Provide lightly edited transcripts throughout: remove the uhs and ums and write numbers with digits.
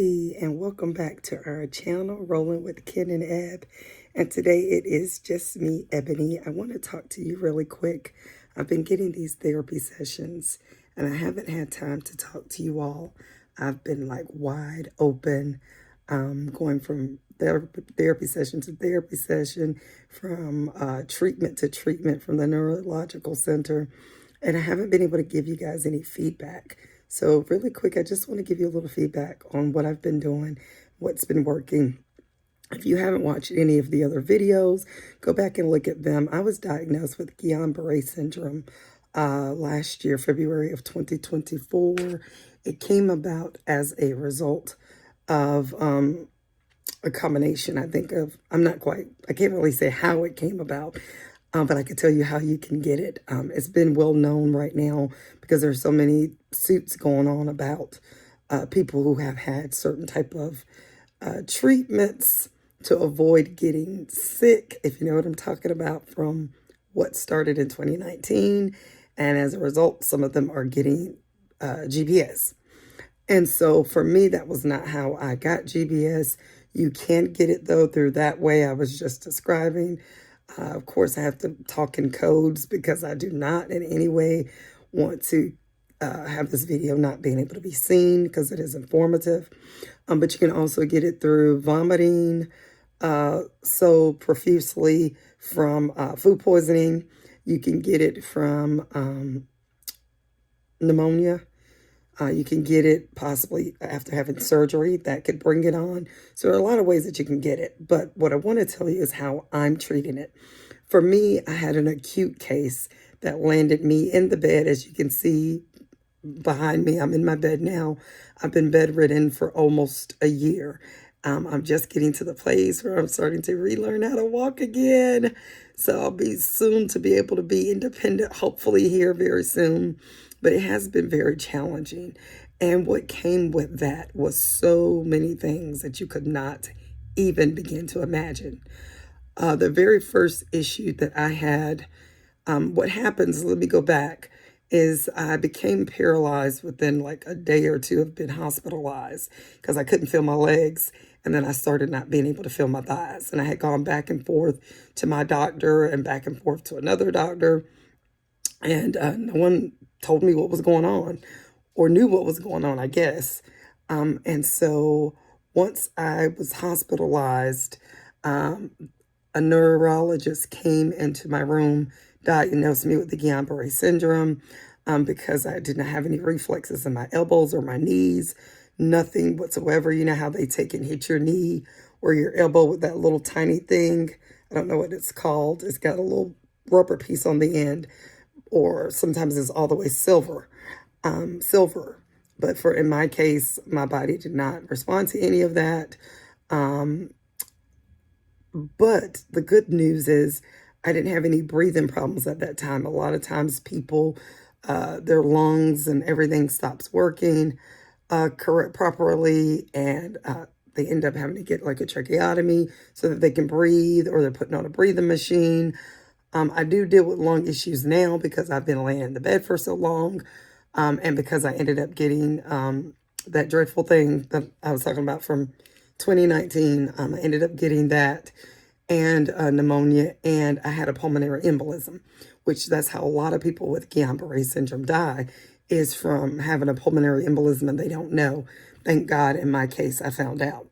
Hey, and welcome back to our channel, Rolling with Ken and Eb. And today it is just me, Ebony. I want to talk to you really quick. I've been getting these therapy sessions, and I haven't had time to talk to you all. I've been like wide open, going from therapy session to therapy session, from treatment to treatment from the neurological center. And I haven't been able to give you guys any feedback. So really quick, I just want to give you a little feedback on what I've been doing, what's been working. If you haven't watched any of the other videos, go back and look at them. I was diagnosed with Guillain-Barre Syndrome last year, February of 2024. It came about as a result of a combination, I think, I can't really say how it came about, but I can tell you how you can get it. It's been well known right now because there's so many suits going on about people who have had certain type of treatments to avoid getting sick, if you know what I'm talking about, from what started in 2019. And as a result, some of them are getting GBS. And so for me, that was not how I got GBS. You can get it, though, through that way I was just describing. Of course, I have to talk in codes because I do not in any way want to have this video not being able to be seen because it is informative. But you can also get it through vomiting so profusely from food poisoning. You can get it from pneumonia. You can get it possibly after having surgery. That could bring it on. So there are a lot of ways that you can get it. But what I want to tell you is how I'm treating it. For me, I had an acute case that landed me in the bed. As you can see behind me, I'm in my bed now. I've been bedridden for almost a year. I'm just getting to the place where I'm starting to relearn how to walk again. So I'll be soon to be able to be independent, hopefully here very soon. But it has been very challenging. And what came with that was so many things that you could not even begin to imagine. The very first issue that I had, what happens, let me go back, is I became paralyzed within like a day or two of being hospitalized because I couldn't feel my legs. And then I started not being able to feel my thighs. And I had gone back and forth to my doctor and back and forth to another doctor. And no one told me what was going on or knew what was going on, I guess. And so once I was hospitalized, a neurologist came into my room, diagnosed me with the Guillain-Barre Syndrome because I did not have any reflexes in my elbows or my knees, nothing whatsoever. You know how they take and hit your knee or your elbow with that little tiny thing? I don't know what it's called. It's got a little rubber piece on the end, or sometimes it's all the way silver. But in my case, my body did not respond to any of that. But the good news is I didn't have any breathing problems at that time. A lot of times people, their lungs and everything stops working properly, and they end up having to get like a tracheotomy so that they can breathe, or they're putting on a breathing machine. I do deal with lung issues now because I've been laying in the bed for so long, and because I ended up getting that dreadful thing that I was talking about from 2019. I ended up getting that and pneumonia, and I had a pulmonary embolism, which that's how a lot of people with Guillain-Barre syndrome die, is from having a pulmonary embolism and they don't know. Thank God, in my case, I found out.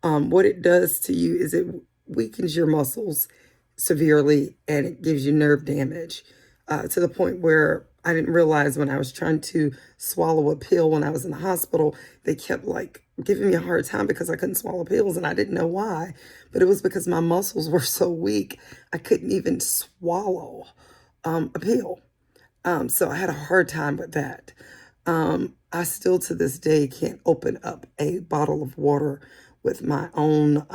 What it does to you is it weakens your muscles severely, and it gives you nerve damage to the point where I didn't realize when I was trying to swallow a pill when I was in the hospital, they kept like giving me a hard time because I couldn't swallow pills, and I didn't know why, but it was because my muscles were so weak, I couldn't even swallow a pill. So I had a hard time with that. I still to this day can't open up a bottle of water with my own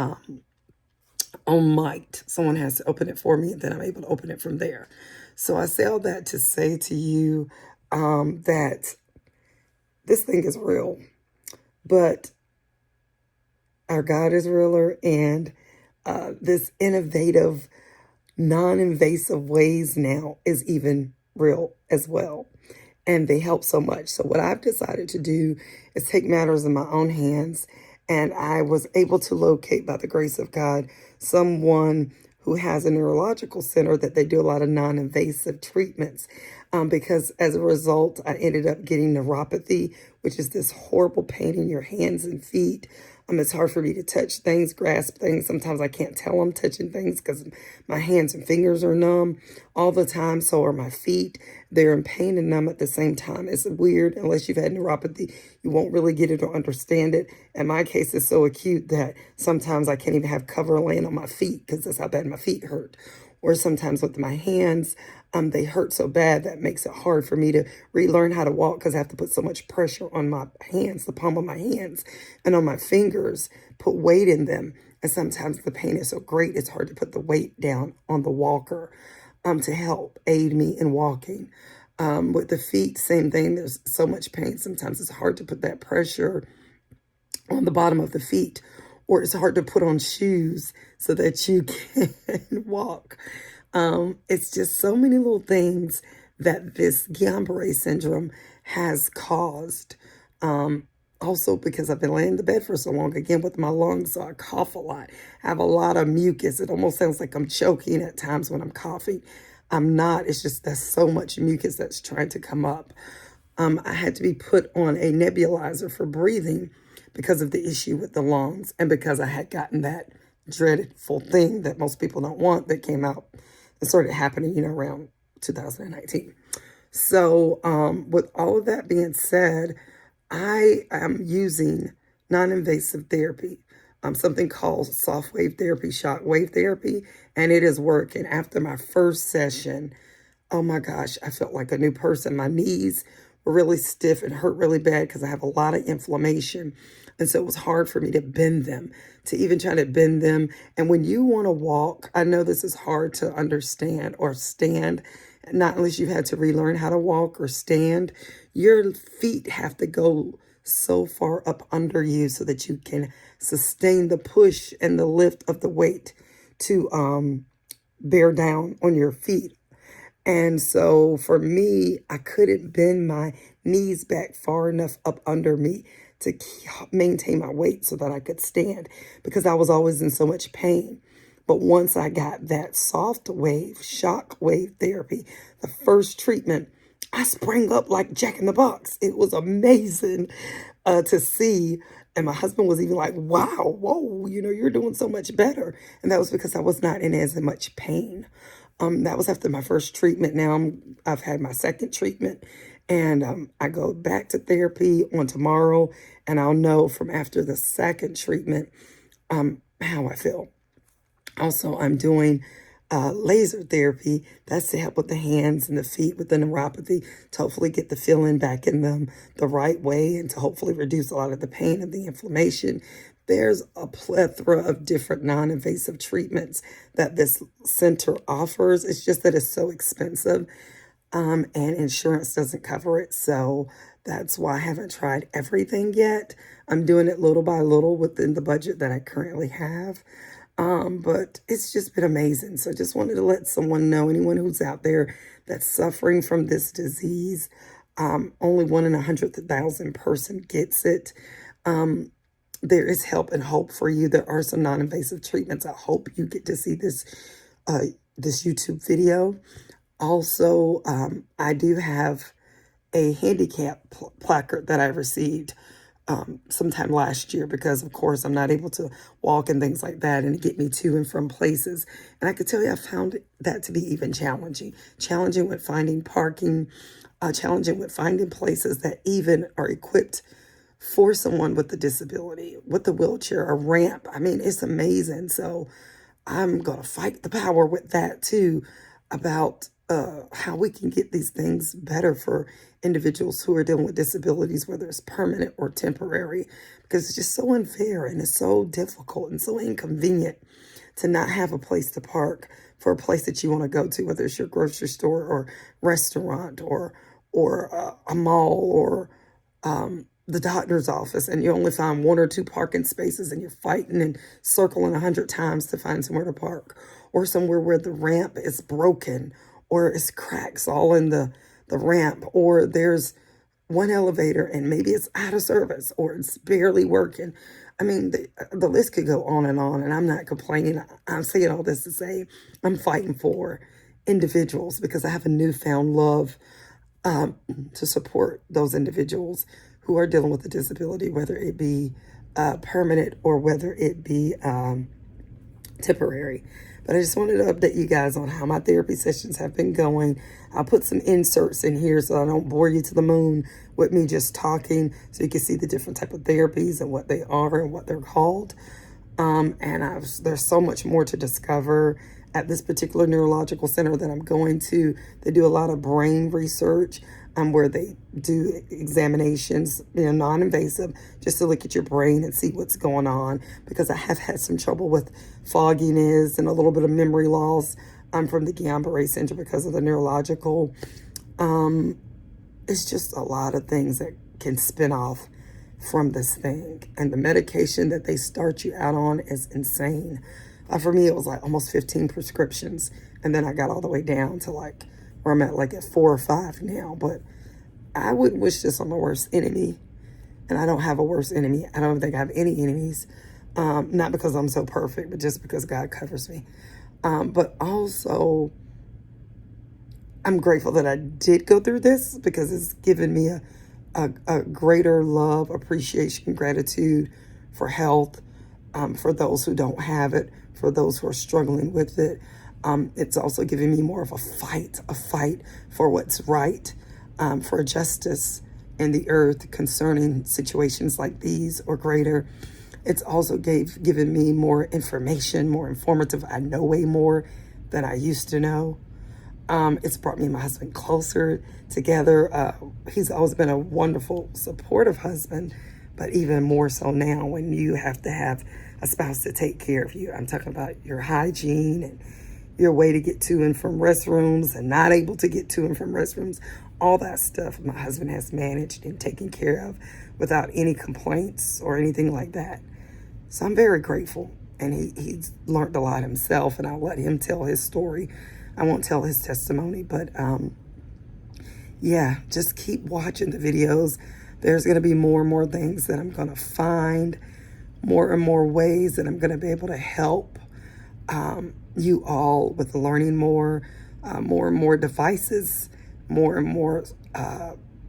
might. Someone has to open it for me, and then I'm able to open it from there. So I say all that to say to you that this thing is real, but our God is realer, and this innovative, non-invasive ways now is even real as well. and they help so much. So what I've decided to do is take matters in my own hands. And I was able to locate, by the grace of God, someone who has a neurological center that they do a lot of non-invasive treatments. Because as a result, I ended up getting neuropathy, which is this horrible pain in your hands and feet. It's hard for me to touch things, grasp things. Sometimes I can't tell I'm touching things because my hands and fingers are numb all the time. So are my feet. They're in pain and numb at the same time. It's weird. Unless you've had neuropathy, you won't really get it or understand it. In my case, it's so acute that sometimes I can't even have cover laying on my feet because that's how bad my feet hurt. Or sometimes with my hands, they hurt so bad that makes it hard for me to relearn how to walk because I have to put so much pressure on my hands, the palm of my hands, and on my fingers, put weight in them. And sometimes the pain is so great, it's hard to put the weight down on the walker to help aid me in walking. With the feet, same thing. There's so much pain. Sometimes it's hard to put that pressure on the bottom of the feet, or it's hard to put on shoes so that you can walk. It's just so many little things that this Guillain-Barre syndrome has caused. Also because I've been laying in the bed for so long, again with my lungs, so I cough a lot. I have a lot of mucus. It almost sounds like I'm choking at times when I'm coughing. I'm not. It's just there's so much mucus that's trying to come up. I had to be put on a nebulizer for breathing because of the issue with the lungs and because I had gotten that dreadful thing that most people don't want that came out and started happening, around 2019. So with all of that being said, I am using non-invasive therapy, something called soft wave therapy, shock wave therapy, and it is working. After my first session, oh my gosh, I felt like a new person. My knees were really stiff and hurt really bad because I have a lot of inflammation. And so it was hard for me to bend them, to even try to bend them. And when you want to walk, I know this is hard to understand or stand, not unless you've had to relearn how to walk or stand. Your feet have to go so far up under you so that you can sustain the push and the lift of the weight to bear down on your feet. And so for me, I couldn't bend my knees back far enough up under me to maintain my weight so that I could stand because I was always in so much pain. But once I got that soft wave, shock wave therapy, the first treatment, I sprang up like Jack in the Box. It was amazing to see. And my husband was even like, wow, whoa, you're doing so much better. And that was because I was not in as much pain. That was after my first treatment. Now I've had my second treatment, and I go back to therapy on tomorrow, and I'll know from after the second treatment how I feel. Also, I'm doing laser therapy. That's to help with the hands and the feet with the neuropathy, to hopefully get the feeling back in them the right way and to hopefully reduce a lot of the pain and the inflammation. There's a plethora of different non-invasive treatments that this center offers. It's just that it's so expensive and insurance doesn't cover it. So that's why I haven't tried everything yet. I'm doing it little by little within the budget that I currently have. But it's just been amazing. So just wanted to let someone know, anyone who's out there that's suffering from this disease, only 1 in 100,000 person gets it. There is help and hope for you. There are some non-invasive treatments. I hope you get to see this YouTube video. Also, I do have a handicap placard that I received sometime last year because, of course, I'm not able to walk and things like that and get me to and from places. And I could tell you I found that to be even challenging. Challenging with finding parking, challenging with finding places that even are equipped for someone with a disability, with a wheelchair, a ramp. I mean, it's amazing. So I'm going to fight the power with that too, about how we can get these things better for individuals who are dealing with disabilities, whether it's permanent or temporary, because it's just so unfair and it's so difficult and so inconvenient to not have a place to park for a place that you want to go to, whether it's your grocery store or restaurant or a mall or the doctor's office, and you only find 1 or 2 parking spaces and you're fighting and circling 100 times to find somewhere to park, or somewhere where the ramp is broken or it's cracks all in the the ramp, or there's one elevator and maybe it's out of service or it's barely working. I mean, the list could go on, and I'm not complaining. I'm saying all this to say I'm fighting for individuals because I have a newfound love to support those individuals who are dealing with a disability, whether it be permanent or whether it be temporary. But I just wanted to update you guys on how my therapy sessions have been going. I'll put some inserts in here so I don't bore you to the moon with me just talking, so you can see the different type of therapies and what they are and what they're called. There's so much more to discover at this particular neurological center that I'm going to. They do a lot of brain research, where they do examinations, non-invasive, just to look at your brain and see what's going on, because I have had some trouble with fogginess and a little bit of memory loss from the Guillain-Barre Syndrome because of the neurological. It's just a lot of things that can spin off from this thing. And the medication that they start you out on is insane. For me, it was like almost 15 prescriptions. And then I got all the way down to like where I'm at, like at 4 or 5 now. But I wouldn't wish this on my worst enemy. And I don't have a worst enemy. I don't think I have any enemies. Not because I'm so perfect, but just because God covers me. But also, I'm grateful that I did go through this, because it's given me a greater love, appreciation, gratitude for health, for those who don't have it, for those who are struggling with it. It's also given me more of a fight for what's right, for justice in the earth concerning situations like these or greater. It's also given me more information, more informative. I know way more than I used to know. It's brought me and my husband closer together. He's always been a wonderful, supportive husband, but even more so now when you have to have a spouse to take care of you. I'm talking about your hygiene and your way to get to and from restrooms and not able to get to and from restrooms. All that stuff my husband has managed and taken care of without any complaints or anything like that. So I'm very grateful. And he's learned a lot himself, and I'll let him tell his story. I won't tell his testimony, but yeah, just keep watching the videos. There's going to be more and more things that I'm going to find, more and more ways that I'm going to be able to help you all with learning more and more devices, more and more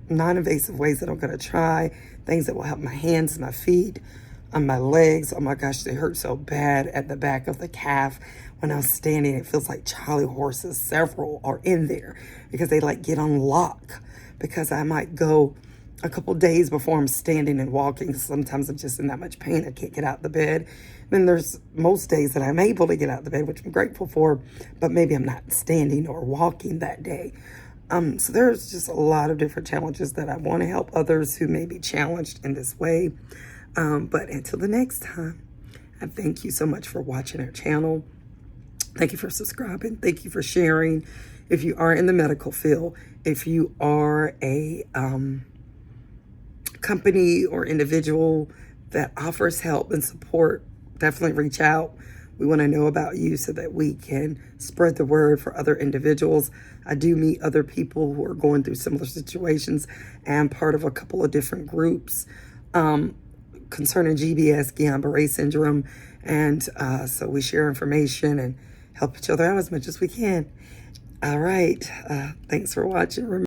non-invasive ways that I'm going to try, things that will help my hands, my feet, my legs. Oh my gosh, they hurt so bad at the back of the calf. When I'm standing, it feels like Charlie horses. Several are in there because they like get on lock, because I might go a couple days before I'm standing and walking. Sometimes I'm just in that much pain I can't get out of the bed. Then there's most days that I'm able to get out of the bed, which I'm grateful for, but maybe I'm not standing or walking that day. So there's just a lot of different challenges that I want to help others who may be challenged in this way. But until the next time, I thank you so much for watching our channel. Thank you for subscribing. Thank you for sharing. If you are in the medical field, if you are a company or individual that offers help and support, definitely reach out. We want to know about you so that we can spread the word for other individuals. I do meet other people who are going through similar situations, and part of a couple of different groups concerning GBS, Guillain-Barre Syndrome. And so we share information and help each other out as much as we can. All right. Thanks for watching.